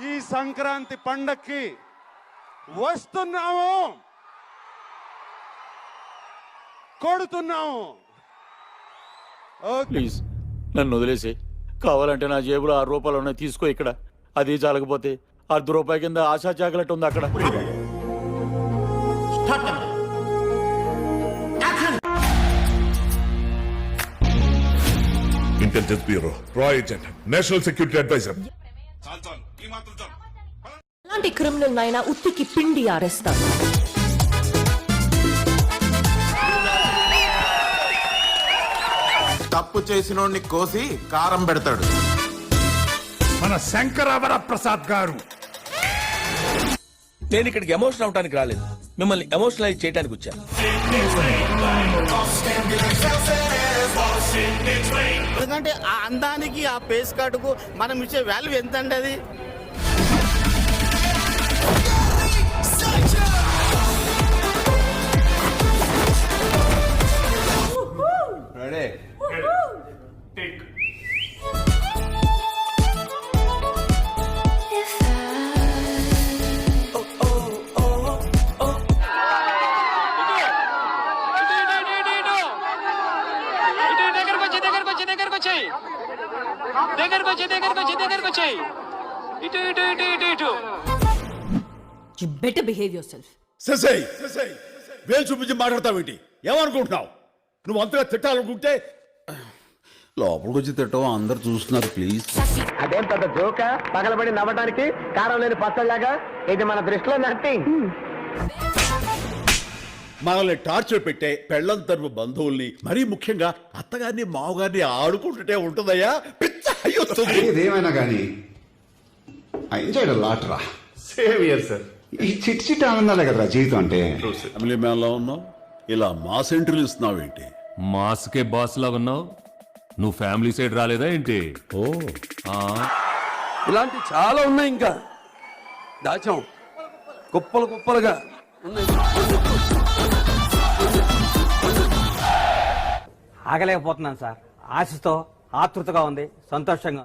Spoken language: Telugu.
ఈ సంక్రాంతి పండక్కి వస్తున్నాము, కొడుతున్నాము. ప్లీజ్ నన్ను వదిలేసి, కావాలంటే నా జేబులో 6 రూపాయలు ఉన్నాయి, తీసుకో. ఇక్కడ అది చాలకపోతే ₹10 కింద ఆశా చాకలెట్ ఉంది అక్కడ. ఇంటెలిజెన్స్ బ్యూరో, రాయ్ ఏజెంట్, నేషనల్ సెక్యూరిటీ అడ్వైజర్. అలాంటి క్రిమినల్ అయినా ఉత్తికి పిండి ఆరేస్తారు. తప్పు చేసినోడిని కోసి కారం పెడతాడు మన శంకరవర ప్రసాద్ గారు. నేను ఇక్కడికి ఎమోషన్ అవడానికి రాలేదు, మిమ్మల్ని ఎమోషనలైజ్ చేయడానికి వచ్చాను. ఎందుకంటే ఆ అందానికి, ఆ పేస్ కార్డుకు మనం ఇచ్చే వాల్యూ ఎంత అండి అది. You better behave yourself. ససై వేలు చూపించి మాట్లాడతావేంటి? ఏమనుకుంటున్నావు? నువ్వు అంతగా తిట్టాలనుకుంటే లోపలికి వచ్చి తిట్టవు, అందరు చూస్తున్నారు. ప్లీజ్. అదేం పెద్ద జోక, పగలబడి నవ్వడానికి కారం లేని పచ్చళ్ళగా. ఇది మన దృష్టిలో నథింగ్. మనల్ని టార్చర్ పెట్టే పెళ్ళం తరపు బంధువుల్ని, మరీ ముఖ్యంగా అత్తగారిని మావగారిని ఆడుకుంటుంటే ఉంటుందయ్యా పిచ్చ. ఏదేమైనా కానీ ఎంజాయ్ లాటరా. Same year sir. ఈ చిట్ చిట్ ఆనందాలే కదరా జీవితం అంటే. ఫ్యామిలీ మ్యాన్ లా ఉన్నావు, ఇలా మాస్ ఎంట్రీలు ఇస్తున్నావు ఏంటి? మాస్కే బాస్ లాగా ఉన్నావు. నువ్వు ఫ్యామిలీ సైడ్ రాలేదా ఏంటి? ఓ, ఇలాంటి చాలా ఉన్నాయి, ఇంకా దాచాం కుప్పలు కుప్పలుగా ఉన్నాయి. ఆగలేకపోతున్నాను సార్. ఆశతో ఆతృతగా ఉంది, సంతోషంగా.